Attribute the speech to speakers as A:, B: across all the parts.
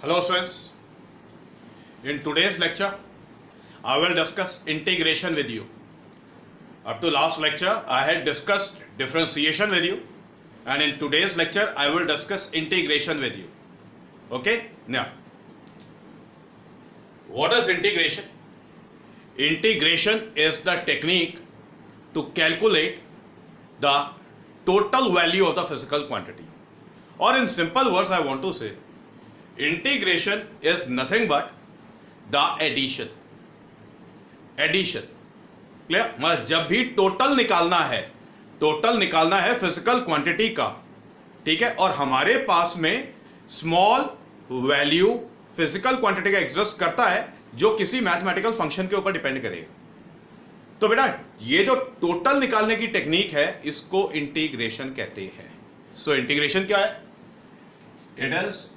A: Hello students, in today's lecture I will discuss integration with you. Up to last lecture I had discussed differentiation with you, and in today's lecture I will discuss integration with you. Okay, now what is integration? Integration is the technique to calculate the total value of the physical quantity, or in simple words I want to say integration is nothing but the addition. Clear? मतलब जब भी total निकालना है physical quantity का, ठीक है, और हमारे पास में स्मॉल वैल्यू फिजिकल क्वांटिटी का एग्जिस्ट करता है जो किसी मैथमेटिकल फंक्शन के ऊपर डिपेंड करेगा, तो बेटा ये जो टोटल निकालने की टेक्निक है इसको इंटीग्रेशन कहते हैं. सो इंटीग्रेशन क्या है? It is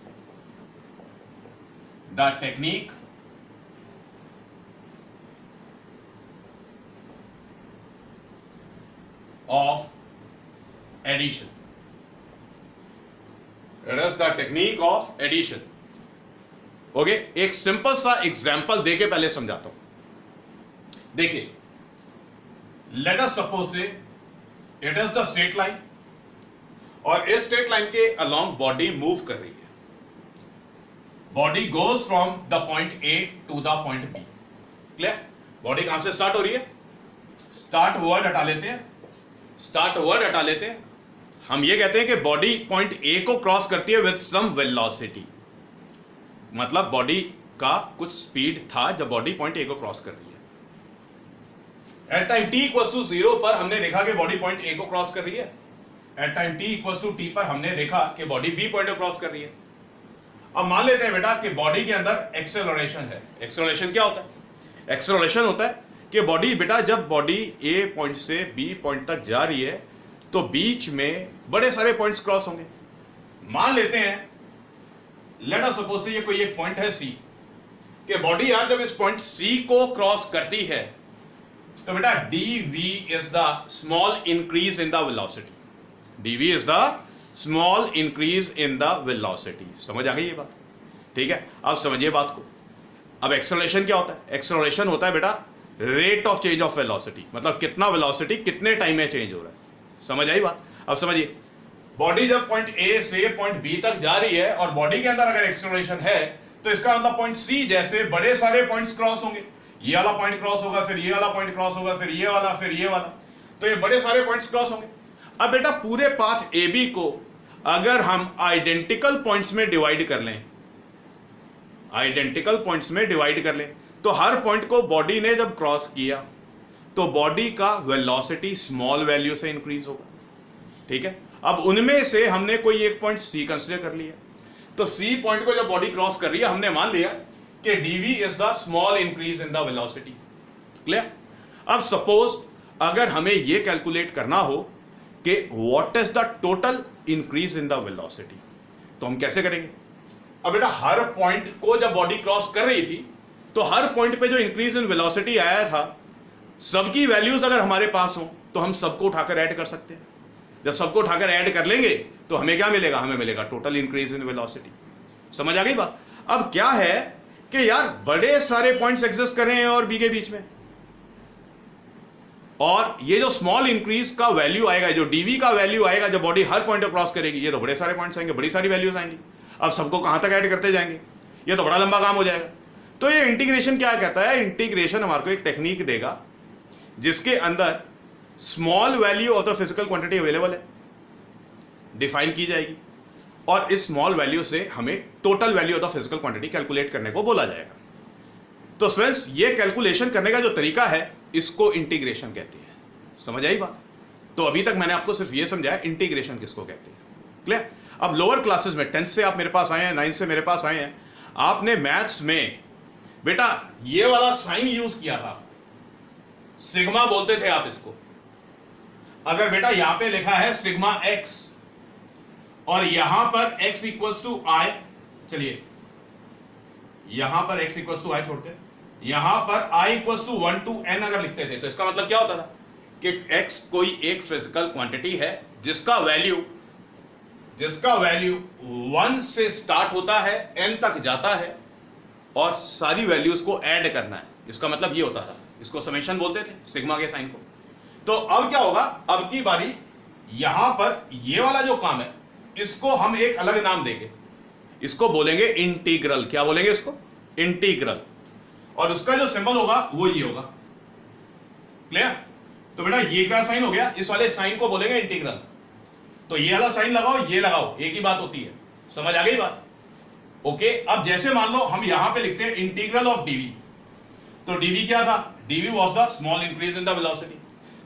A: the technique of addition. It is the technique of addition. Okay, एक सिंपल सा एग्जांपल देके पहले समझाता हूं. देखिए, let us suppose say it is the straight line, और इस स्ट्रेट लाइन के अलोंग बॉडी मूव कर रही है. Body goes from the point A to the point B. Clear? Body कहां से स्टार्ट हो रही है? स्टार्ट वर्ड हटा लेते हैं. हम ये कहते हैं कि बॉडी पॉइंट ए को क्रॉस करती है विद सम वेलोसिटी. मतलब बॉडी का कुछ स्पीड था जब बॉडी पॉइंट ए को क्रॉस कर रही है. At time t equals to 0 पर हमने देखा कि बॉडी पॉइंट ए को क्रॉस कर रही है. At time t equals to t पर हमने देखा कि बॉडी बी पॉइंट को क्रॉस कर रही है. अब मान लेते हैं बेटा कि बॉडी के अंदर एक्सेलरेशन है. एक्सेलरेशन क्या होता है? एक्सेलरेशन होता है कि बॉडी बेटा जब बॉडी ए पॉइंट से बी पॉइंट तक जा रही है तो बीच में बड़े सारे पॉइंट्स क्रॉस होंगे. मान लेते हैं, लेट अस सपोज से ये कोई एक पॉइंट है सी, कि बॉडी यार जब इस पॉइंट सी को क्रॉस करती है तो बेटा dv is the small increase in the velocity. dv is the small increase in the velocity. समझ आ गई ये बात? ठीक है, अब समझिए बात को. अब एक्सेलरेशन क्या होता है? एक्सेलरेशन होता है बेटा rate of change of velocity. मतलब कितना वेलोसिटी कितने टाइम में चेंज हो रहा है. समझ आई बात? अब समझिए, बॉडी जब पॉइंट ए से पॉइंट बी तक जा रही है और बॉडी के अंदर अगर एक्सेलरेशन है तो इसका मतलब पॉइंट सी जैसे बड़े सारे पॉइंट्स क्रॉस होंगे. ये वाला पॉइंट क्रॉस होगा, फिर ये वाला पॉइंट क्रॉस होगा, फिर ये वाला, फिर ये वाला, तो ये बड़े सारे पॉइंट्स क्रॉस होंगे. अब बेटा पूरे पाथ ए बी को अगर हम आइडेंटिकल पॉइंट्स में डिवाइड कर लें, तो हर पॉइंट को बॉडी ने जब क्रॉस किया तो बॉडी का वेलोसिटी स्मॉल वैल्यू से इंक्रीज होगा. ठीक है, अब उनमें से हमने कोई एक पॉइंट सी कंसीडर कर लिया, तो सी पॉइंट को जब बॉडी क्रॉस कर रही है हमने मान लिया कि dv is the small increase in the velocity. Clear? अब सपोज अगर हमें यह कैलकुलेट करना हो कि what is the total increase in the velocity, तो हम कैसे करेंगे? अब बेटा हर पॉइंट को जब बॉडी क्रॉस कर रही थी तो हर पॉइंट पे जो इंक्रीज इन वेलोसिटी आया था सबकी वैल्यूज अगर हमारे पास हो तो हम सबको उठाकर ऐड कर सकते हैं. जब सबको उठाकर ऐड कर लेंगे तो हमें क्या मिलेगा? हमें मिलेगा टोटल इंक्रीज इन वेलोसिटी. समझ आ गई बात? अब क्या है कि यार बड़े सारे पॉइंट्स एग्जिस्ट कर रहे हैं और बी के बीच में, और ये जो स्मॉल इंक्रीज का वैल्यू आएगा, जो dv का वैल्यू आएगा जब बॉडी हर पॉइंट को क्रॉस करेगी, ये तो बड़े सारे पॉइंट्स आएंगे, बड़ी सारी वैल्यूज आएंगी. अब सबको कहां तक ऐड करते जाएंगे? ये तो बड़ा लंबा काम हो जाएगा. तो ये इंटीग्रेशन क्या कहता है? इंटीग्रेशन हमारे को एक टेक्निक देगा जिसके अंदर small value of the physical quantity available है, डिफाइन की जाएगी, और इस स्मॉल वैल्यू से हमें total value of the physical quantity calculate करने को बोला जाएगा. तो फ्रेंड्स ये कैलकुलेशन करने का जो तरीका है इसको इंटीग्रेशन कहते हैं. समझ आई बात? तो अभी तक मैंने आपको सिर्फ ये समझाया इंटीग्रेशन किसको कहते हैं. क्लियर? अब लोअर क्लासेस में 10th से आप मेरे पास आए हैं, 9th से मेरे पास आए हैं, आपने मैथ्स में बेटा ये वाला साइन यूज किया था, सिग्मा बोलते थे आप इसको. अगर बेटा यहां पे लिखा है सिग्मा एक्स और यहां पर x इक्वल्स टू आई, चलिए यहां पर x इक्वल्स टू आई छोड़ते हैं, यहां पर i equals to 1 to n अगर लिखते थे तो इसका मतलब क्या होता था कि x कोई एक फिजिकल क्वांटिटी है जिसका वैल्यू जिसका वैल्यू 1 से स्टार्ट होता है, n तक जाता है, और सारी वैल्यूज को ऐड करना है। इसका मतलब ये होता था, इसको समेशन बोलते थे, सिग्मा के साइन को। तो अब क्या होगा, अब की बारी यहां पर ये वाला जो काम है, इसको हम एक अलग नाम देंगे, इसको बोलेंगे इंटीग्रल। क्या बोलेंगे इसको? इंटीग्रल। और उसका जो सिंबल होगा वो ये होगा। क्लियर? तो बेटा ये क्या साइन हो गया, इस वाले साइन को बोलेंगे इंटीग्रल। तो ये वाला साइन लगाओ, ये लगाओ, एक ही बात होती है। समझ आ गई बात? ओके। अब जैसे मान लो हम यहां पे लिखते हैं इंटीग्रल ऑफ डीवी, तो डीवी क्या था? Dv was the small increase in the velocity.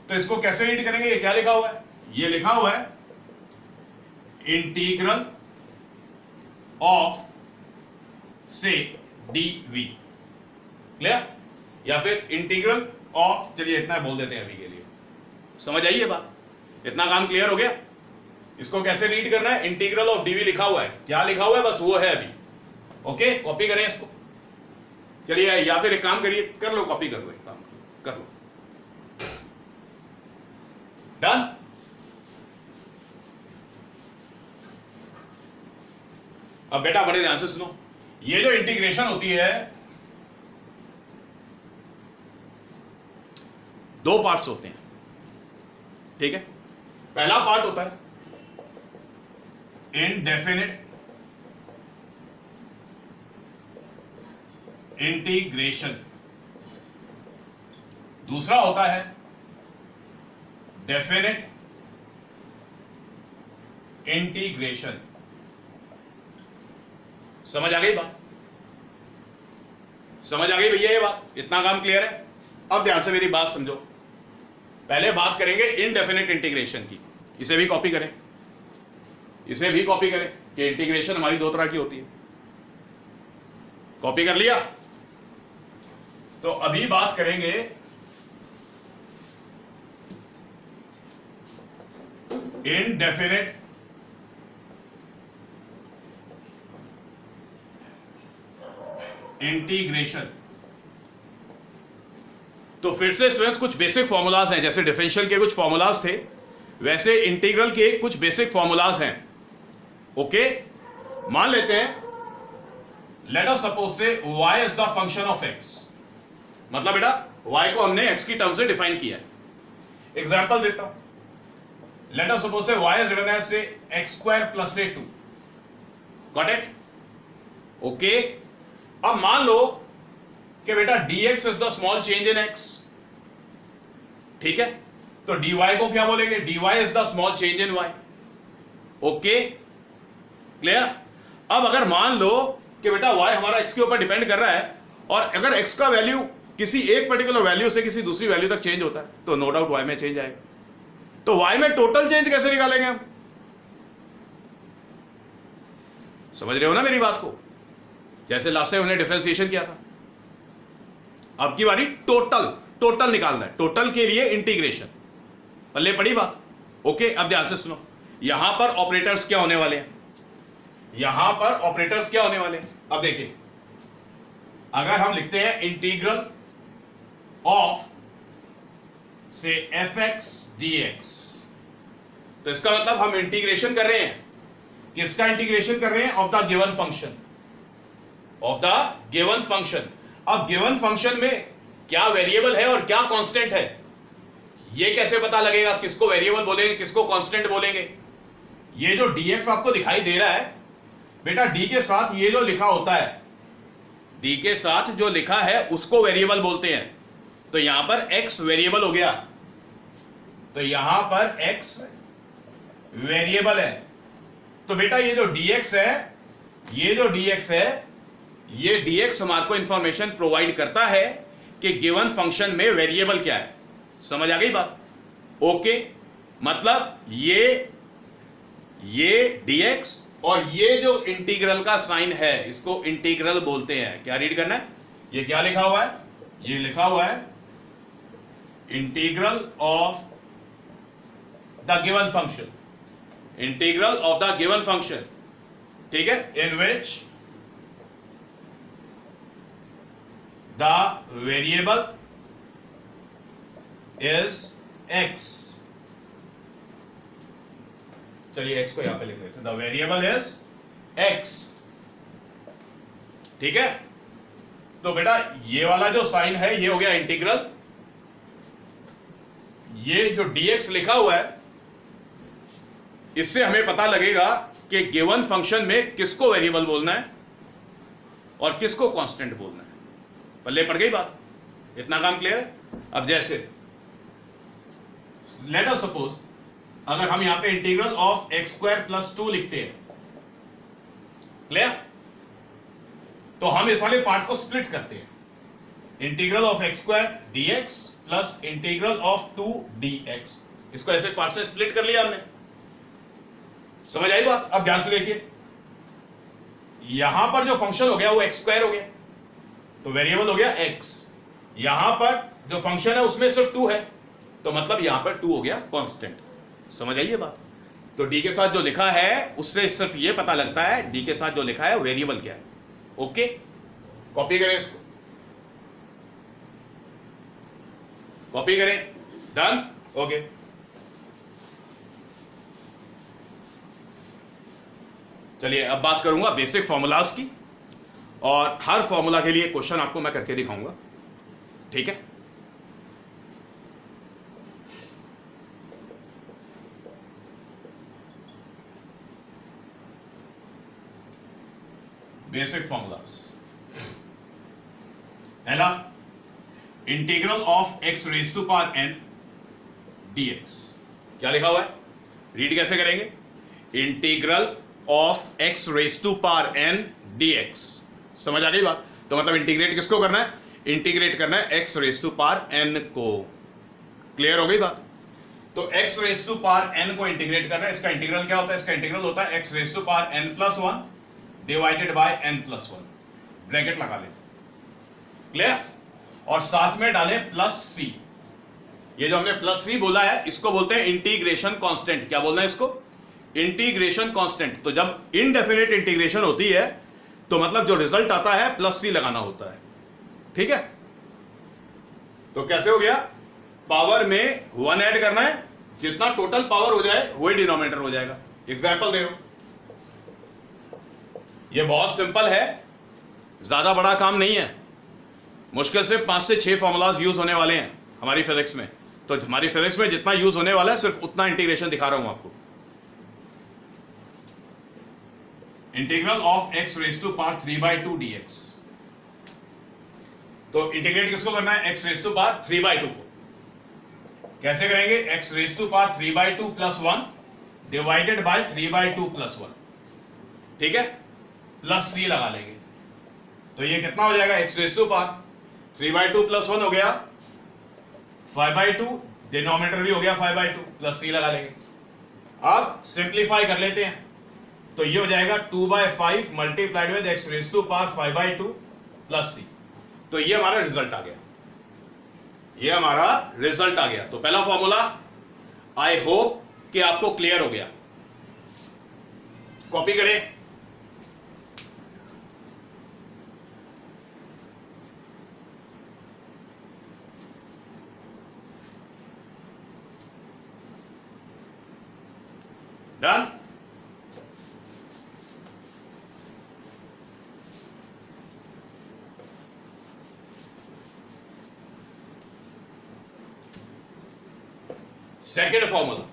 A: तो इसको कैसे रीड करेंगे? ये क्या लिखा हुआ है? ये लिखा हुआ है इंटीग्रल ऑफ से डीवी। क्लियर? या फिर इंटीग्रल ऑफ, चलिए इतना बोल देते हैं अभी के लिए। समझ आई ये बात? इतना काम क्लियर हो गया? इसको कैसे रीड करना है? इंटीग्रल ऑफ डीवी लिखा हुआ है, क्या लिखा हुआ है बस वो है अभी। ओके, कॉपी करें इसको। चलिए, या फिर एक काम करिए, कर लो, कॉपी कर लो, एक काम कर लो। डन? अब बेटा बड़े ध्यान से सुनो, ये जो इंटीग्रेशन होती है, दो पार्ट्स होते हैं। ठीक है? पहला पार्ट होता है इनडेफिनिट इंटीग्रेशन, दूसरा होता है डेफिनिट इंटीग्रेशन। समझ आ गई बात? समझ आ गई भैया ये बात? इतना काम क्लियर है? अब ध्यान से मेरी बात समझो। पहले बात करेंगे इनडेफिनिट इंटीग्रेशन की। इसे भी कॉपी करें, इसे भी कॉपी करें कि इंटीग्रेशन हमारी दो तरह की होती है। कॉपी कर लिया? तो अभी बात करेंगे इनडेफिनिट इंटीग्रेशन। तो फिर से स्टूडेंट्स कुछ बेसिक फॉर्मूलाज हैं, जैसे डिफरेंशियल के कुछ फॉर्मूलाज थे, वैसे इंटीग्रल के कुछ बेसिक फॉर्मूलाज हैं। ओके, मान लेते हैं, लेट अस सपोज से y is the function of x। मतलब बेटा y को हमने x की टर्म से डिफाइन किया है। एग्जांपल देता हूं, लेट अस सपोज से y इज रिटन एज से x² प्लस से 2। Got it? ओके। अब मान लो कि बेटा dx is the small change in x। ठीक है? तो dy को क्या बोलेंगे? dy is the small change in y। Okay, clear? अब अगर मान लो कि बेटा y हमारा x के ऊपर डिपेंड कर रहा है, और अगर x का वैल्यू किसी एक पर्टिकुलर वैल्यू से किसी दूसरी वैल्यू तक चेंज होता है, तो नो डाउट y में चेंज आएगा। तो y में टोटल चेंज कैसे निकालेंगे हम? समझ रहे हो ना मेरी बात को? जैसे लास्ट टाइम हमने डिफरेंशिएशन किया था, अब की बारी टोटल निकालना है। टोटल के लिए इंटीग्रेशन। पल्ले पड़ी बात? ओके, अब ध्यान से सुनो, यहां पर ऑपरेटर्स क्या होने वाले हैं? यहां पर ऑपरेटर्स क्या होने वाले हैं? अब देखिए, अगर हम लिखते हैं इंटीग्रल ऑफ से fx dx, तो इसका मतलब हम इंटीग्रेशन कर रहे हैं। किसका इंटीग्रेशन कर रहे हैं? Of the given function. Of the given function. अब गिवन फंक्शन में क्या वेरिएबल है और क्या कांस्टेंट है, ये कैसे पता लगेगा? किसको वेरिएबल बोलेंगे, किसको कांस्टेंट बोलेंगे? ये जो dx आपको दिखाई दे रहा है बेटा, d के साथ ये जो लिखा होता है, d के साथ जो लिखा है उसको वेरिएबल बोलते हैं। तो यहां पर x वेरिएबल हो गया, तो यहां पर x वेरिएबल है। तो बेटा ये जो dx है, ये जो dx है, ये dx हमारे को इंफॉर्मेशन प्रोवाइड करता है कि गिवन फंक्शन में वेरिएबल क्या है। समझ आ गई बात? ओके, मतलब ये dx और ये जो इंटीग्रल का साइन है, इसको इंटीग्रल बोलते हैं। क्या रीड करना है? ये क्या लिखा हुआ है? ये लिखा हुआ है integral of the given function. Integral of the given function, ठीक है, इन विच the variable is x। चलिए x को यहां पे लिख लेते हैं, द वेरिएबल इज x। ठीक है, तो बेटा ये वाला जो साइन है ये हो गया इंटीग्रल, ये जो dx लिखा हुआ है इससे हमें पता लगेगा कि गिवन फंक्शन में किसको वेरिएबल बोलना है और किसको कांस्टेंट बोलना है। पल्ले पड़ गई बात, इतना काम क्लियर है। अब जैसे लेट अस सपोज अगर हम यहां पे integral of x square plus 2 लिखते हैं, क्लियर, तो हम इस वाले पार्ट को स्प्लिट करते हैं, integral of x square dx plus integral of 2 dx, इसको ऐसे पार्ट से स्प्लिट कर लिया हमने। समझ आई बात? अब ध्यान से देखिए, यहां पर जो फंक्शन हो गया वो एक्स स्क्वायर हो गया, तो वेरिएबल हो गया एक्स। यहां पर जो फंक्शन है उसमें सिर्फ 2 है, तो मतलब यहां पर 2 हो गया कांस्टेंट। समझ आइए बात? तो डी के साथ जो लिखा है उससे सिर्फ ये पता लगता है डी के साथ जो लिखा है वेरिएबल क्या है। ओके, कॉपी करें इसको, कॉपी करें, डन, ओके। चलिए अब बात करूंगा बेसिक फॉर्मूलाज की, और हर फॉर्मूला के लिए क्वेश्चन आपको मैं करके दिखाऊंगा, ठीक है। बेसिक फॉर्मूलाज, पहला integral of x raise to power n dx, क्या लिखा हुआ है, रीड कैसे करेंगे, integral of x raise to power n dx. समझ आ गई बात? तो मतलब इंटीग्रेट किसको करना है, इंटीग्रेट करना है x raise to power n को। क्लियर हो गई बात? तो x raise to power n को इंटीग्रेट करना है, इसका इंटीग्रल क्या होता है, इसका इंटीग्रल होता है x raise to power n plus 1 divided by n plus 1, bracket लगा लें, क्लियर, और साथ में डालें प्लस सी। ये जो हमने प्लस सी बोला है इसको बोलते हैं इंटीग्रेशन कांस्टेंट। क्या बोलना है इसको, इंटीग्रेशन कांस्टेंट। तो जब इनडेफिनेट इंटीग्रेशन होती है तो मतलब जो रिजल्ट आता है प्लस सी लगाना होता है, ठीक है। तो कैसे हो गया, पावर में 1 ऐड करना है, जितना टोटल पावर हो जाए वही डिनोमिनेटर हो जाएगा। एग्जांपल दे रहा हूं, ये बहुत सिंपल है, ज्यादा बड़ा काम नहीं है, मुश्किल से 5 से 6 फॉर्मूलाज यूज होने वाले हैं हमारी फिजिक्स में। तो हमारी फिजिक्स में जितना यूज होने वाला है सिर्फ उतना इंटीग्रेशन दिखा रहा हूं आपको। Integral of x raise to power 3/2 dx, तो इंटीग्रेट किसको करना है, एक्स रेज टू पावर 3/2 को। कैसे करेंगे, x raise to power 3/2 plus 1 divided by 3/2 plus 1, ठीक है, प्लस सी लगा लेंगे। तो ये कितना हो जाएगा, x raise to power 3/2 plus 1 हो गया 5/2, डिनोमिनेटर भी हो गया 5/2, प्लस सी लगा लेंगे। अब सिंप्लीफाई कर लेते हैं, तो ये हो जाएगा 2/5 multiplied with X raise to power 5/2 plus C. तो ये हमारा रिजल्ट आ गया, ये हमारा रिजल्ट आ गया। तो पहला फॉर्मूला आई होप कि आपको क्लियर हो गया, कॉपी करें। Done. Second formula,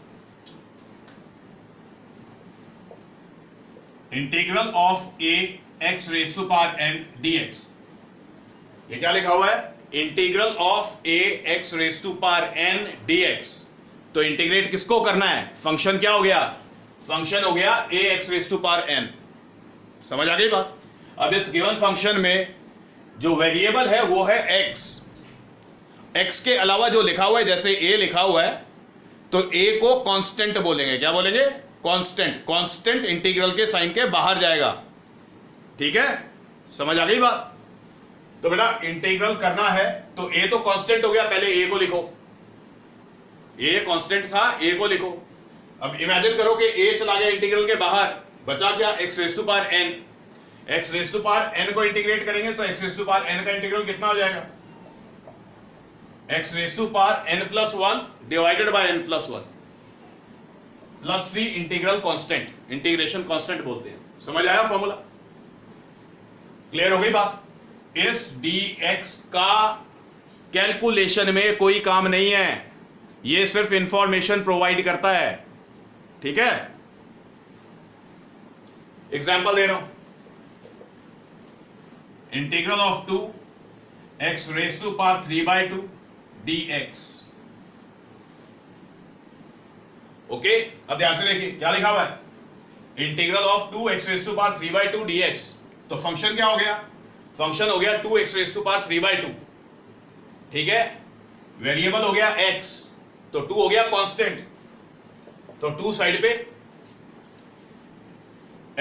A: integral of a x raise to power n dx. ये क्या लिखा हुआ है, integral of a x raise to power n dx. तो इंटीग्रेट किसको करना है, फंक्शन क्या हो गया, फंक्शन हो गया A x raise to power N. समझ आ गई बात? अब इस गिवन फंक्शन में जो वेरिएबल है वो है एक्स। एक्स के अलावा जो लिखा हुआ है, जैसे ए लिखा हुआ है, तो ए को कांस्टेंट बोलेंगे। क्या बोलेंगे, कांस्टेंट। कांस्टेंट इंटीग्रल के साइन के बाहर जाएगा, ठीक है, समझ आ गई बात? तो बेटा इंटीग्रल करना है तो ए तो कांस्टेंट हो गया, पहले ए को लिखो, ए कांस्टेंट था, ए को लिखो। अब इमेजिन करो कि ए चला गया इंटीग्रल के बाहर, बचा क्या, x raise to power n. X raise to power n को इंटीग्रेट करेंगे तो x raise to power n का इंटीग्रल कितना हो जाएगा, x raise to power n plus 1 divided by n plus 1 plus c integral constant, integration constant बोलते हैं। समझ आया फॉर्मूला? क्लियर हो गई बात? इस dx का कैलकुलेशन में कोई काम नहीं है, ये सिर्फ इंफॉर्मेशन प्रोवाइड करता है। ठीक है, एग्जाम्पल दे रहा हूं, integral of 2x raise to power 3/2 dx। Okay, अब ध्यान से देखिए क्या लिखा हुआ है, integral of 2x raise to power 3/2 dx। तो फंक्शन क्या हो गया? फंक्शन हो गया 2x रेज टू पावर 3/2। ठीक है, वेरिएबल हो गया x, तो 2 हो गया कांस्टेंट, तो 2 साइड पे,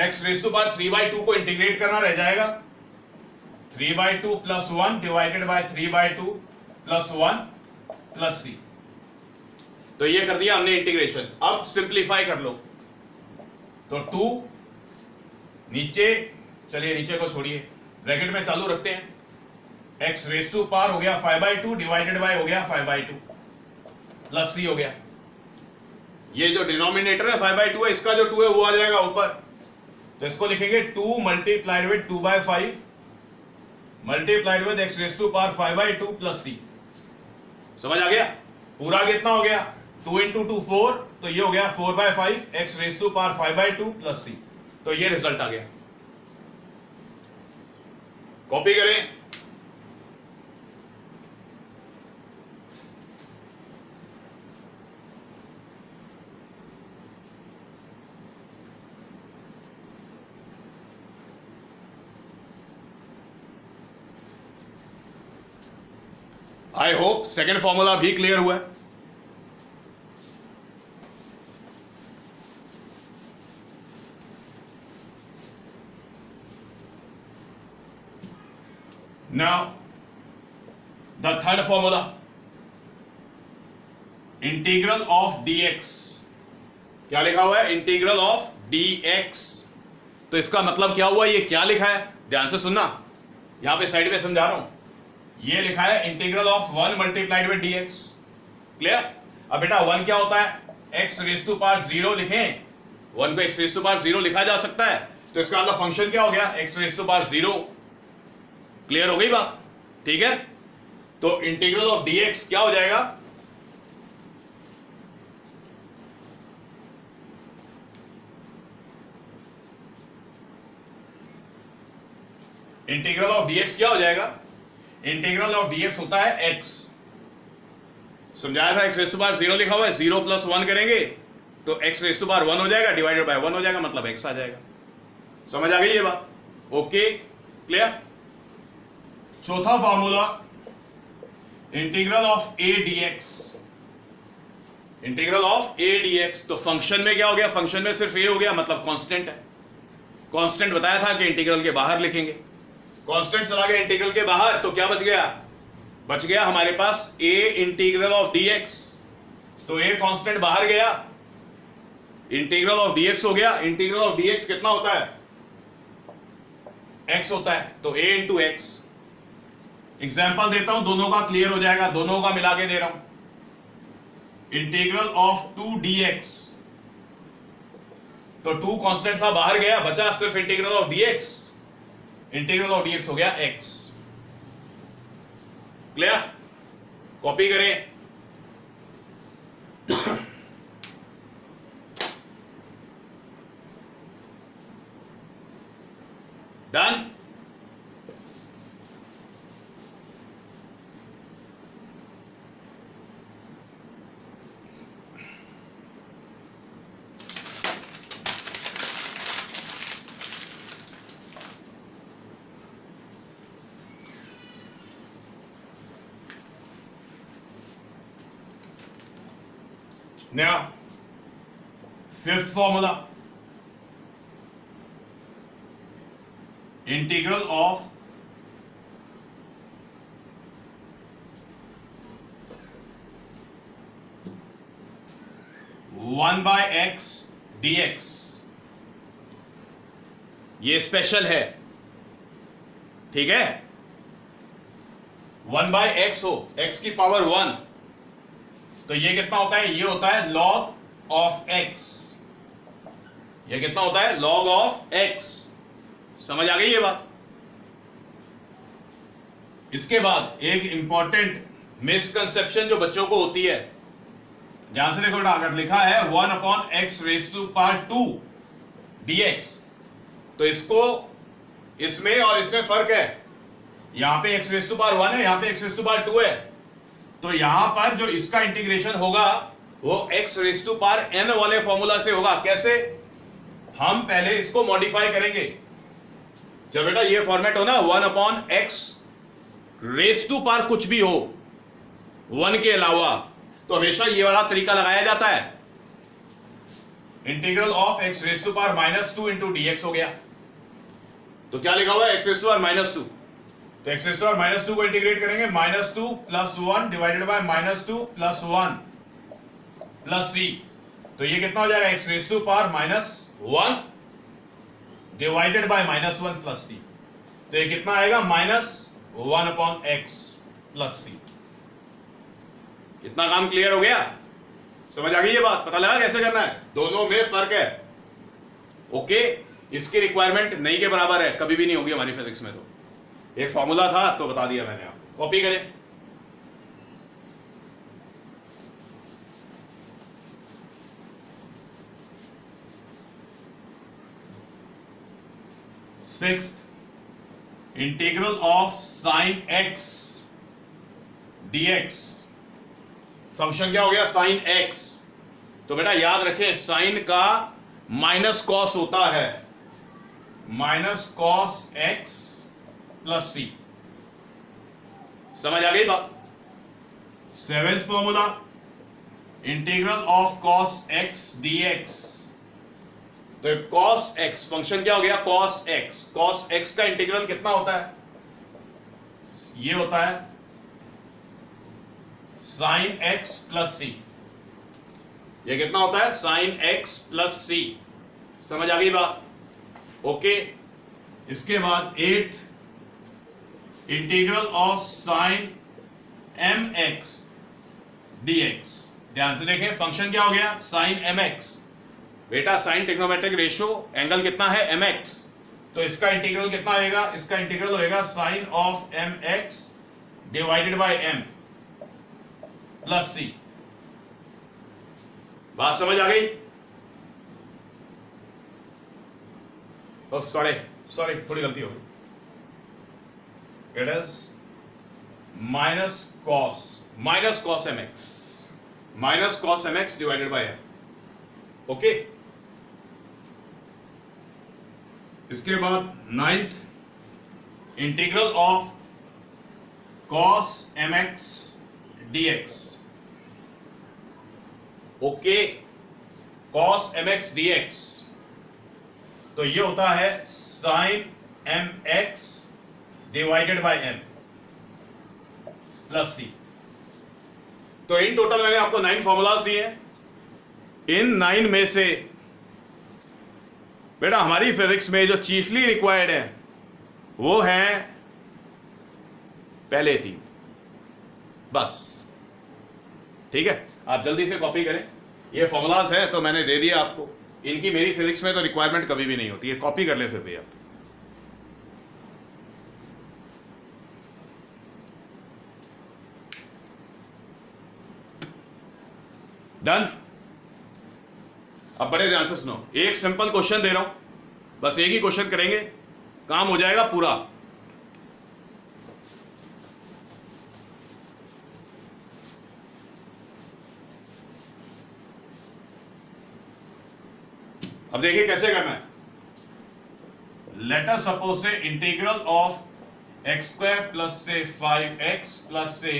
A: x रेज टू पावर 3/2 को इंटीग्रेट करना रह जाएगा 3/2 plus 1 divided by 3/2 plus 1 plus C. तो ये कर दिया हमने इंटीग्रेशन। अब सिंप्लीफाई कर लो, तो 2 नीचे, चलिए नीचे को छोड़िए, ब्रैकेट में चालू रखते हैं, x रेज टू पावर हो गया 5/2 डिवाइडेड बाय हो गया 5/2 प्लस सी हो गया। ये जो डिनोमिनेटर है 5/2 है, इसका जो 2 है वो आ जाएगा ऊपर, तो इसको लिखेंगे 2 multiplied with 2/5 multiplied with x raise to power 5/2 plus C. समझ आ गया? पूरा कितना हो गया? 2 into 2 4, तो ये हो गया 4/5 x raise to power 5/2 plus C. तो ये रिजल्ट आ गया। कॉपी करें, आई होप सेकेंड फॉर्मूला भी क्लियर हुआ है। Now the third formula, integral of dx। क्या लिखा हुआ है? Integral of dx। तो इसका मतलब क्या हुआ? ये क्या लिखा है, ध्यान से सुनना, यहां पे साइड पे समझा रहा हूं। ये लिखा है integral of 1 multiplied with dx। Clear? अब बेटा 1 क्या होता है? x रेज टू पावर 0 लिखें, 1 को x रेज टू पावर 0 लिखा जा सकता है, तो इसका मतलब फंक्शन क्या हो गया? x raise to power 0। Clear हो गई बात? ठीक है, तो इंटीग्रल ऑफ dx क्या हो जाएगा? इंटीग्रल ऑफ dx क्या हो जाएगा? इंटीग्रल ऑफ dx होता है x। समझाया था, x रेज़ टू पावर 0 लिखा हुआ है, 0 प्लस 1 करेंगे तो x रेज़ टू पावर 1 हो जाएगा, डिवाइडेड बाय 1 हो जाएगा, मतलब x आ जाएगा। समझ आ गई ये बात? Okay, clear? चौथा formula, integral of a dx। Integral of a dx, तो फंक्शन में क्या हो गया? फंक्शन में सिर्फ a हो गया, मतलब कांस्टेंट है। कांस्टेंट बताया था कि इंटीग्रल के बाहर लिखेंगे, कांस्टेंट चला गया इंटीग्रल के बाहर, तो क्या बच गया? बच गया हमारे पास a इंटीग्रल ऑफ dx। तो a कांस्टेंट बाहर गया, इंटीग्रल ऑफ dx हो गया। इंटीग्रल ऑफ dx कितना होता है? x होता है, तो a इंटू एक्स। एग्जाम्पल देता हूं, दोनों का क्लियर हो जाएगा, दोनों का मिला के दे रहा हूं। इंटीग्रल ऑफ 2 dx, तो 2 कांस्टेंट था, बाहर गया, बचा सिर्फ integral of dx। Integral of dx हो गया x। क्लियर? कॉपी करें, done. Now, fifth formula, integral of 1 by x dx। ये स्पेशल है, ठीक है? 1 by x हो, x की पावर 1, तो ये कितना होता है? ये होता है log ऑफ x। ये कितना होता है? log of x। समझ आ गई ये बात? इसके बाद एक इंपॉर्टेंट मिसकंसेप्शन जो बच्चों को होती है, ध्यान से देखो, अगर लिखा है 1/x⁻²2 dx, तो इसको इसमें और इसमें फर्क है। यहां पे x⁻1 है, यहां पे x⁻2 है, तो यहां पर जो इसका इंटीग्रेशन होगा वो x⁻n वाले फॉर्मूला से होगा। कैसे? हम पहले इसको मॉडिफाई करेंगे। जब बेटा ये फॉर्मेट हो ना, 1/x⁻⁻ कुछ भी हो 1 के अलावा, तो हमेशा ये वाला तरीका लगाया जाता है। Integral of x⁻² into dx हो गया। तो क्या लिखा हुआ है? x⁻²। तो x⁻² को इंटीग्रेट करेंगे, -2 + 1 डिवाइडेड बाय -2 + 1 प्लस c। तो ये कितना हो जाएगा? x⁻1 divided by -1 plus c। तो ये कितना आएगा? -1/x plus c। इतना काम क्लियर हो गया? समझ आ गई ये बात? पता लगा कैसे करना है? दोनों में फर्क है। ओके, इसकी रिक्वायरमेंट नहीं के बराबर है, कभी भी नहीं होगी हमारी फिजिक्स में। तो एक फॉर्मूला था तो बता दिया मैंने आपको। कॉपी करें। Sixth, integral of sine x dx। Function क्या हो गया? Sine x। तो बेटा याद रखें, साइन का माइनस कॉस होता है, -cos x प्लस c। समझ आ गई बात? Seventh formula, integral of cos x dx। तो cos x फंक्शन क्या हो गया? cos x। cos x का इंटीग्रल कितना होता है? ये होता है sin x प्लस c। ये कितना होता है? sin x plus c। समझ आ गई बात? ओके, इसके बाद 8th, integral of sin mx dx। ध्यान से देखें, फंक्शन क्या हो गया? sin mx। बेटा साइन ट्रिग्नोमेट्रिक रेशियो एंगल कितना है? mx। तो इसका इंटीग्रल कितना आएगा? इसका इंटीग्रल होएगा sin of mx divided by m plus c। बात समझ आ गई? सॉरी थोड़ी गलती हो गई। It is -cos mx divided by m। Okay, इसके बाद 9th, integral of cos mx dx। Okay, cos mx dx, तो ये होता है sin mx divided by m plus c। तो इन टोटल मैंने आपको 9 फॉर्मूलाज दिए हैं। इन 9 में से बेटा हमारी फिजिक्स में जो चीफली रिक्वायर्ड है वो है पहले 3 बस। ठीक है, आप जल्दी से कॉपी करें। ये फॉर्मूलाज है तो मैंने दे दिया आपको। इनकी मेरी फिजिक्स में तो रिक्वायरमेंट कभी भी नहीं होती है। कॉपी कर लें फिर भी आप। डन? अब बड़े ध्यान से सुनो, एक सिंपल क्वेश्चन दे रहा हूं, बस एक ही क्वेश्चन करेंगे, काम हो जाएगा पूरा। अब देखिए कैसे करना है। लेट अस सपोज से इंटीग्रल ऑफ x² प्लस से 5x प्लस से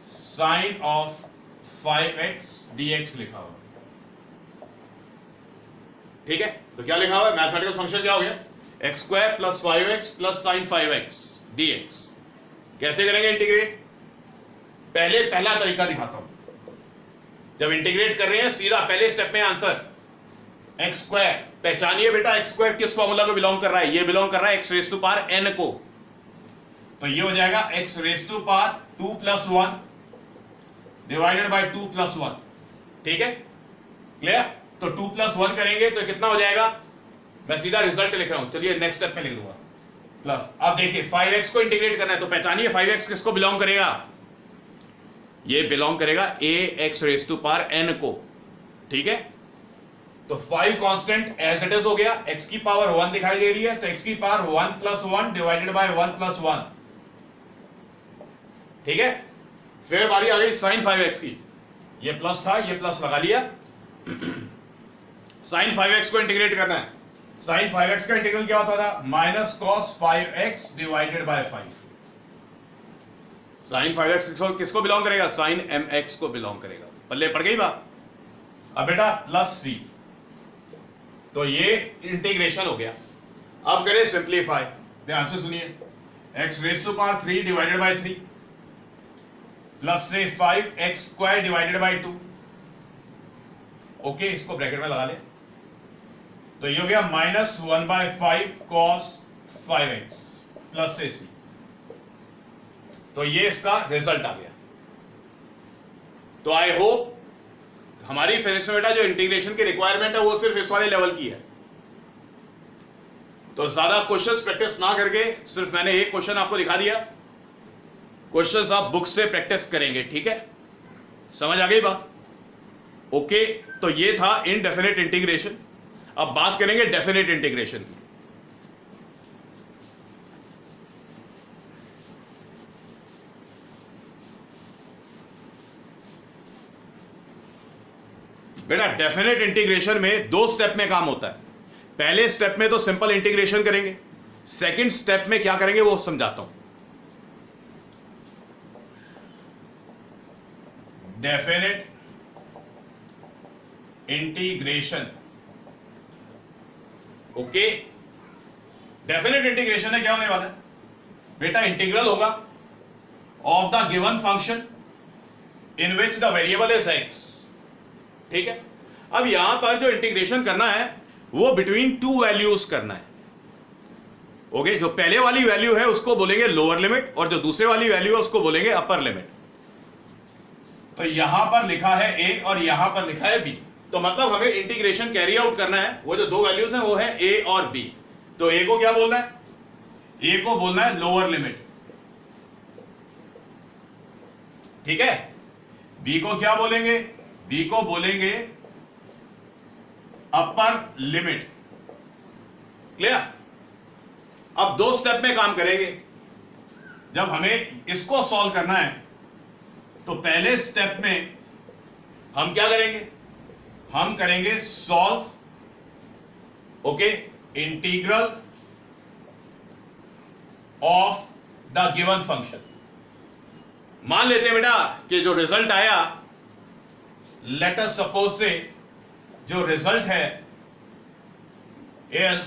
A: साइन ऑफ 5x dx लिखा हुआ। ठीक है, तो क्या लिखा हुआ है? मैथमेटिकल फंक्शन क्या हो गया? x² plus 5x plus sign 5x dx। कैसे करेंगे इंटीग्रेट? पहला तरीका दिखाता हूं। जब इंटीग्रेट कर रहे हैं सीधा पहले स्टेप में आंसर x²। पहचानिए बेटा x² किस फॉर्मूला को बिलोंग कर रहा है? ये बिलोंग कर रहा है x⁻n को। तो ये हो जाएगा x⁻2 + 1 डिवाइडेड बाय 2 + 1 ठीक है, क्लियर? तो 2 + 1 करेंगे तो कितना हो जाएगा, मैं सीधा रिजल्ट लिख रहा हूं, चलिए नेक्स्ट स्टेप में लिख दूंगा प्लस। अब देखिए 5x को इंटीग्रेट करना है, तो पहचानिए 5x किसको बिलोंग करेगा, ये बिलोंग करेगा ax⁻n को, ठीक है? तो 5 कांस्टेंट एज इट इज हो गया, x की पावर 1 दिखाई दे रही है, तो x की पावर 1 + 1 डिवाइडेड बाय 1 + 1, ठीक है? फिर बारी आ गई sin 5x की, ये प्लस था, ये प्लस लगा लिया। sin 5x को इंटीग्रेट करना है, sin 5x का इंटीग्रल क्या होता था, -cos 5x divided by 5। sin 5x किसको बिलोंग करेगा, sin mx को बिलोंग करेगा। पल्ले पड़ गई बात। अब बेटा प्लस c, तो ये इंटीग्रेशन हो गया। अब करें सिंप्लीफाई, ध्यान से सुनिए, x⁻³ डिवाइडेड बाय 3 प्लस से 5x² डिवाइडेड बाय 2, ओके, इसको ब्रैकेट में लगा ले, तो ये हो गया -1/5 cos 5x प्लस से c, तो ये इसका रिजल्ट आ गया। तो आई होप हमारी फिजिक्स में बेटा जो इंटीग्रेशन की रिक्वायरमेंट है वो सिर्फ इस वाले लेवल की है। तो ज्यादा क्वेश्चंस प्रैक्टिस ना करके सिर्फ मैंने एक क्वेश्चन आपको दिखा दिया, क्वेश्चंस आप बुक से प्रैक्टिस करेंगे, ठीक है? समझ आ गई बात? ओके, तो ये था इनडेफिनेट इंटीग्रेशन। अब बात करेंगे डेफिनेट इंटीग्रेशन की। बेटा डेफिनेट इंटीग्रेशन में 2 स्टेप में काम होता है। पहले स्टेप में तो सिंपल इंटीग्रेशन करेंगे, सेकंड स्टेप में क्या करेंगे वो समझाता हूं। Definite integration, okay, definite integration है क्या होने वाला है बेटा, इंटीग्रल होगा of the given function in which the variable is x, ठीक है? अब यहां पर जो इंटीग्रेशन करना है वो बिटवीन 2 वैल्यूज करना है, ओके? जो पहले वाली वैल्यू है उसको बोलेंगे लोअर लिमिट और जो दूसरे वाली वैल्यू है उसको बोलेंगे अपर लिमिट। तो यहां पर लिखा है a और यहां पर लिखा है b, तो मतलब हमें इंटीग्रेशन कैरी आउट करना है, वो जो 2 वैल्यूज हैं वो है a और b। तो a को क्या बोलना है, a को बोलना है लोअर लिमिट, ठीक है? b को क्या बोलेंगे, b को बोलेंगे अपर लिमिट, क्लियर? अब 2 स्टेप में काम करेंगे। जब हमें इसको सॉल्व करना है तो पहले स्टेप में हम क्या करेंगे, हम करेंगे solve, okay, integral of the given function. मान लेते हैं बेटा कि जो रिजल्ट आया, लेट अस सपोज से जो रिजल्ट है इज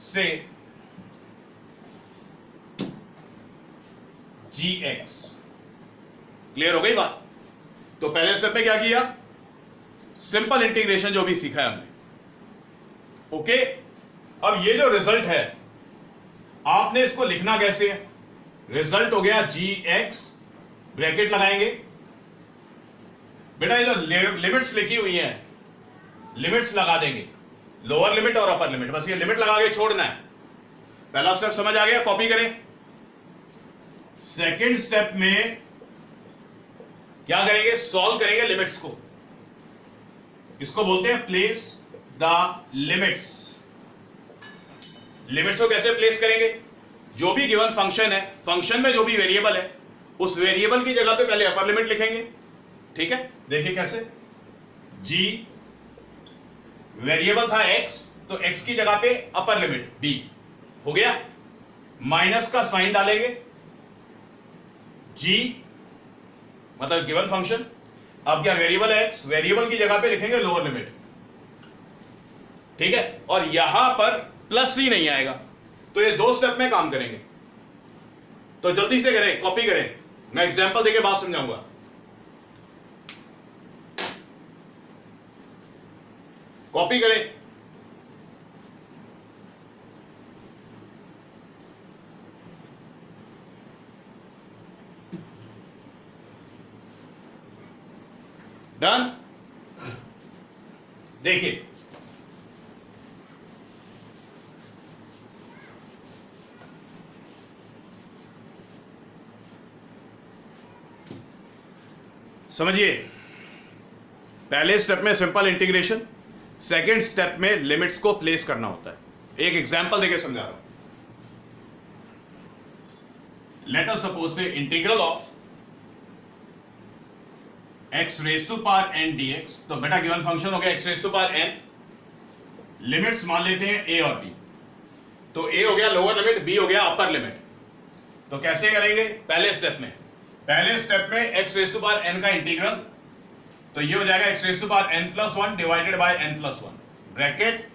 A: से gx, क्लियर हो गई बात? तो पहले स्टेप में क्या किया, सिंपल इंटीग्रेशन जो भी सीखा है हमने, ओके? अब ये जो रिजल्ट है आपने इसको लिखना कैसे है, रिजल्ट हो गया gx, ब्रैकेट लगाएंगे बेटा, ये जो लिमिट्स लिखी हुई हैं लिमिट्स लगा देंगे, लोअर लिमिट और अपर लिमिट, बस ये लिमिट लगा के छोड़ना है। पहला स्टेप समझ आ गया, कॉपी करें। सेकंड स्टेप में क्या करेंगे, सॉल्व करेंगे लिमिट्स को, इसको बोलते हैं प्लेस द लिमिट्स। लिमिट्स को कैसे प्लेस करेंगे, जो भी गिवन फंक्शन है, फंक्शन में जो भी वेरिएबल है उस वेरिएबल की जगह पे पहले अपर लिमिट लिखेंगे, ठीक है? देखिए कैसे, g वेरिएबल था x, तो x की जगह पे अपर लिमिट b हो गया, माइनस का साइन डालेंगे, g मतलब गिवन फंक्शन। अब क्या वेरिएबल है x, वेरिएबल की जगह पे लिखेंगे लोअर लिमिट, ठीक है? और यहां पर प्लस c नहीं आएगा, तो ये 2 स्टेप में काम करेंगे। तो जल्दी से करें, कॉपी करें, मैं एग्जांपल देके बात समझाऊंगा। कॉपी करें, डन। देखिए समझिए, पहले स्टेप में सिंपल इंटीग्रेशन, सेकेंड स्टेप में लिमिट्स को प्लेस करना होता है। एक एग्जांपल देके समझा रहा हूं। लेट अस सपोज से integral of x raise to power n dx। तो बेटा गिवन फंक्शन हो गया x raise to power n, limits मान लेते हैं a और b। तो a हो गया लोअर लिमिट, b हो गया अपर लिमिट। तो कैसे करेंगे? पहले स्टेप में x raise to power n का इंटीग्रल, तो ये हो जाएगा x raise to power n plus 1 divided by n plus 1 bracket,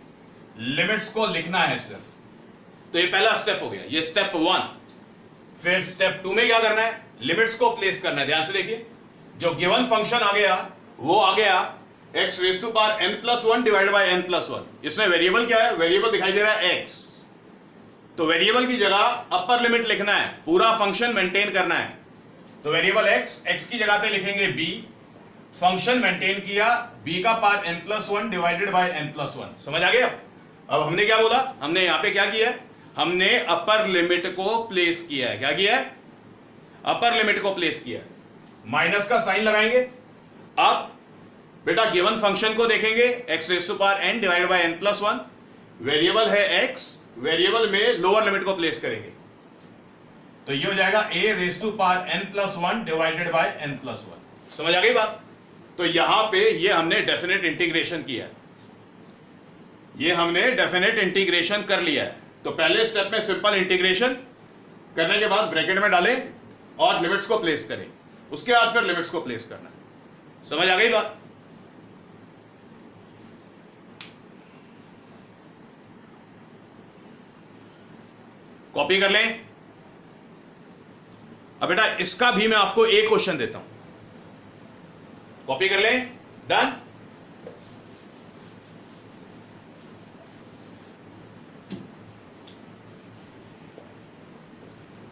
A: limits को लिखना है सिर्फ। तो ये पहला स्टेप हो गया, ये स्टेप 1। फिर स्टेप 2 में क्या करना है? लिमिट्स को प्लेस करना है। ध्यान से देखिए, जो गिवन फंक्शन आ गया वो आ गया x raise to power n plus 1 divided by n plus 1। इसमें वेरिएबल क्या है? वेरिएबल दिखाई दे रहा है x। तो वेरिएबल की जगह अपर लिमिट लिखना है, पूरा फंक्शन मेंटेन करना है। तो वेरिएबल x की जगह पे लिखेंगे b, फंक्शन मेंटेन किया, b का power n plus 1 divided by n plus 1। समझ आ गया? अब हमने क्या बोला? हमने यहां पे क्या किया है? हमने अपर लिमिट को प्लेस किया है। क्या किया है? अपर लिमिट को प्लेस किया है। माइनस का साइन लगाएंगे। अब बेटा गिवन फंक्शन को देखेंगे, x raise to power n divided by n plus 1, variable है x, वेरिएबल में लोअर लिमिट को प्लेस करेंगे। तो ये हो जाएगा a raise to power n plus 1 divided by n plus 1। समझ आ गई बात? तो यहां पे ये हमने डेफिनेट इंटीग्रेशन किया है, ये हमने डेफिनेट इंटीग्रेशन कर लिया है। तो पहले स्टेप में सिंपल इंटीग्रेशन करने के बाद ब्रैकेट में डालें और लिमिट्स को प्लेस करें, उसके बाद फिर लिमिट्स को प्लेस करना है। समझ आ गई बात? कॉपी कर लें। अब बेटा इसका भी मैं आपको एक क्वेश्चन देता हूं, कॉपी कर लें। डन।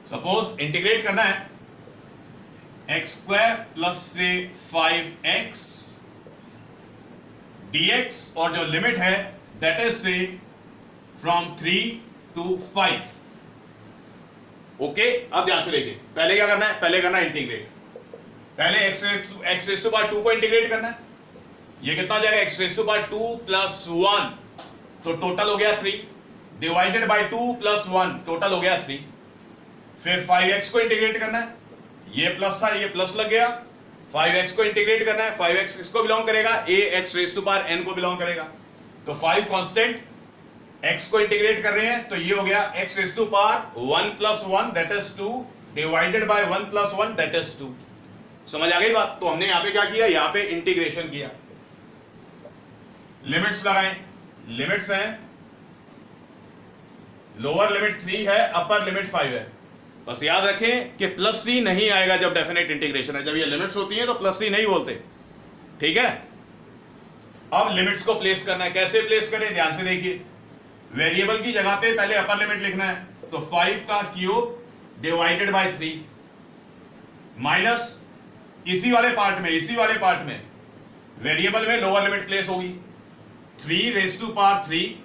A: सपोज इंटीग्रेट करना है एक्स स्क्वायर प्लस से 5x dx, और जो लिमिट है दैट इज से फ्रॉम 3 to 5। ओके, अब ध्यान से देखिए, पहले क्या करना है? पहले करना है इंटीग्रेट। पहले x रेज टू पावर 2 को इंटीग्रेट करना है। ये कितना हो जाएगा? x raise to power 2 plus 1, तो टोटल हो गया 3, डिवाइडेड बाय 2 प्लस 1, टोटल हो गया 3। फिर 5x को इंटीग्रेट करना है, ये प्लस था, ये प्लस लग गया। 5x को इंटीग्रेट करना है, 5x किसको बिलोंग करेगा? ax raise to power n को बिलोंग करेगा। तो 5 कांस्टेंट, x को इंटीग्रेट कर रहे हैं, तो ये हो गया x raise to power 1 plus 1 that is 2 divided by 1 plus 1 that is 2। समझ आ गई बात? तो हमने यहां पे क्या किया? यहां पे इंटीग्रेशन किया, लिमिट्स लगाएं। लिमिट्स हैं, लोअर लिमिट 3 है, अपर लिमिट 5 है। बस याद रखें कि प्लस सी नहीं आएगा जब डेफिनेट इंटीग्रेशन है। जब ये लिमिट्स होती हैं तो प्लस सी नहीं बोलते, ठीक है? अब लिमिट्स को प्लेस करना है। कैसे प्लेस करें? ध्यान से देखिए, वेरिएबल की जगह पे पहले अपर लिमिट लिखना है, तो 5 का क्यूब डिवाइडेड बाय 3 माइनस इसी वाले पार्ट में वेरिएबल में लोअर लिमिट प्लेस होगी, 3 raise to power 3,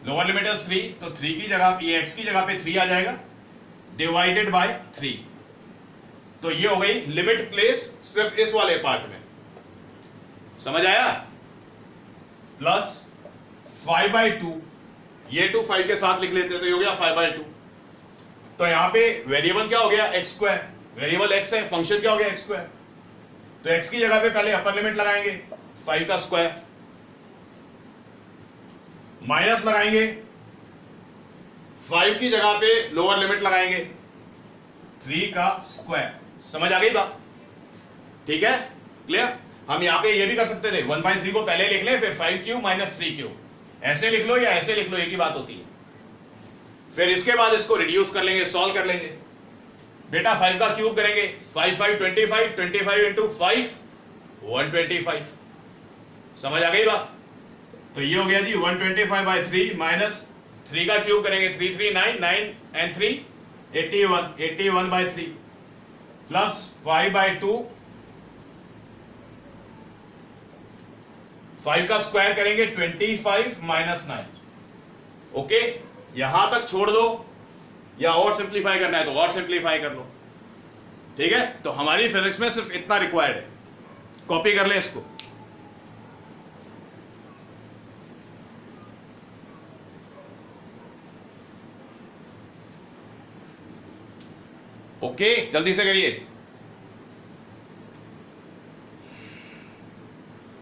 A: lower limit is 3, तो 3 की जगह, ये x की जगह पे 3 आ जाएगा, डिवाइडेड बाय 3। तो ये हो गई लिमिट प्लेस सिर्फ इस वाले पार्ट में। समझ आया? प्लस 5/2, ये 2 5 के साथ लिख लेते हैं, तो ये हो गया 5/2। तो यहां पे वेरिएबल क्या हो गया? x square. वेरिएबल x है, फंक्शन क्या हो गया? x square. तो x की जगह पे पहले अपर लिमिट लगाएंगे, 5 का स्क्वायर, माइनस लगाएंगे, 5 की जगह पे लोअर लिमिट लगाएंगे, 3 का स्क्वायर। समझ आ गई बात? ठीक है, क्लियर? हम यहां पे ये भी कर सकते थे, 1/3 को पहले लिख लें, फिर 5 क्यूब माइनस 3 क्यूब, ऐसे लिख लो या ऐसे लिख लो, एक ही बात होती है। फिर इसके बाद इसको रिड्यूस कर लेंगे, सॉल्व कर लेंगे। बेटा 5 का क्यूब करेंगे, 5 5 25, 25 इंटू 5 125। समझ आ गई बात? तो ये हो गया जी 125/3 माइनस 3 का क्यूब करेंगे, 3 3 9, 9 and 3 81, 81/3 प्लस 5/2 5 का स्क्वायर करेंगे 25 माइनस 9। ओके, यहां तक छोड़ दो, या और सिंप्लीफाई करना है तो और सिंप्लीफाई कर लो। ठीक है, तो हमारी फिजिक्स में सिर्फ इतना रिक्वायर्ड है। कॉपी कर लें इसको। ओके, जल्दी से करिए।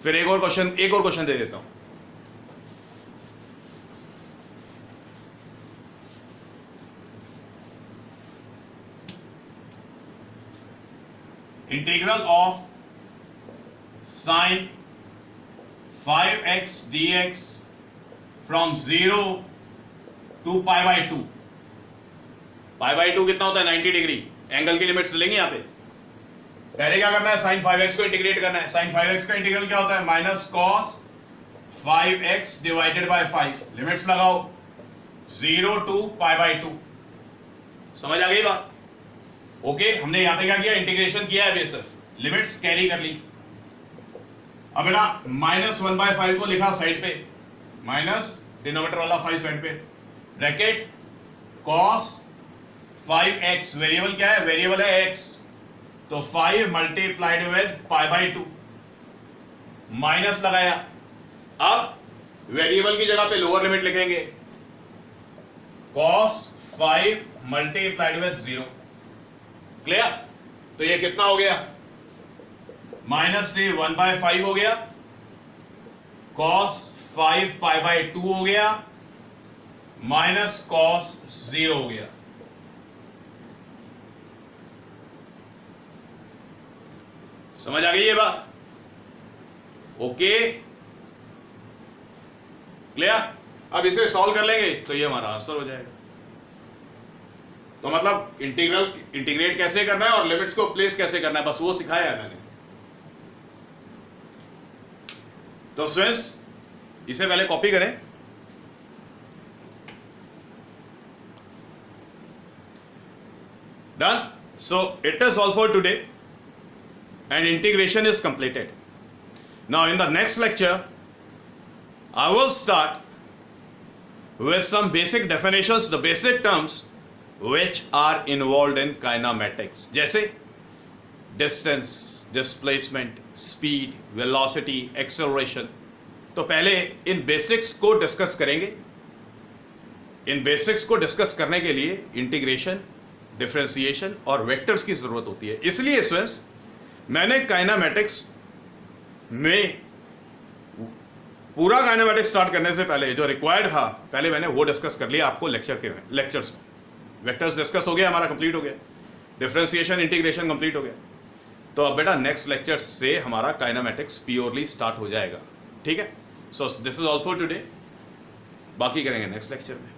A: फिर एक और क्वेश्चन दे देता हूं। Integral of sine 5x dx from 0 to π/2। π/2 कितना होता है? 90 डिग्री। एंगल की लिमिट्स लेंगे यहां पे। पहले क्या करना है? sin 5x को इंटीग्रेट करना है। sin 5x का इंटीग्रल क्या होता है? Minus cos 5x divided by 5। Limits लगाओ 0 टू π/2। समझ आ गई बात? ओके, हमने यहां पे क्या किया? इंटीग्रेशन किया है, सिर्फ लिमिट्स कैरी कर ली। अब बेटा -1/5 को लिखा साइड पे, माइनस डिनोमिनेटर वाला 5 साइड पे, ब्रैकेट cos 5x, वेरिएबल क्या है? वेरिएबल है x, तो 5 मल्टीप्लाइड विद π/2, माइनस लगाया। अब वेरिएबल की जगह पे लोअर लिमिट लिखेंगे, cos 5 मल्टीप्लाइड विद 0। क्लियर? तो ये कितना हो गया? माइनस से 1/5 हो गया, cos 5 π/2 हो गया, माइनस cos 0 हो गया। समझ आ गई ये बात? Okay, clear? अब इसे सॉल्व कर लेंगे तो ये हमारा आंसर हो जाएगा। तो मतलब इंटीग्रेट कैसे करना है और लिमिट्स को प्लेस कैसे करना है, बस वो सिखाया है मैंने। तो स्टूडेंट्स, इसे पहले कॉपी करें। Done. So it is all for today and integration is completed. Now in the next lecture I will start with some basic definitions, the basic terms which are involved in kinematics, जैसे distance, displacement, speed, velocity, acceleration। तो पहले इन basics को discuss करेंगे। इन basics को discuss करने के लिए integration, differentiation और वेक्टर्स की जरूरत होती है। इसलिए स्टूडेंट्स, मैंने काइनेमैटिक्स में पूरा काइनेमैटिक्स स्टार्ट करने से पहले जो रिक्वायर्ड था, पहले मैंने वो डिस्कस कर लिया आपको लेक्चर्स में। वेक्टर्स डिस्कस हो गया, हमारा कंप्लीट हो गया। डिफरेंशिएशन, इंटीग्रेशन कंप्लीट हो गया। तो अब बेटा नेक्स्ट लेक्चर से हमारा काइनेमैटिक्स प्योरली स्टार्ट हो जाएगा। ठीक है? So this is all for today. बाकी करेंगे नेक्स्ट लेक्चर में।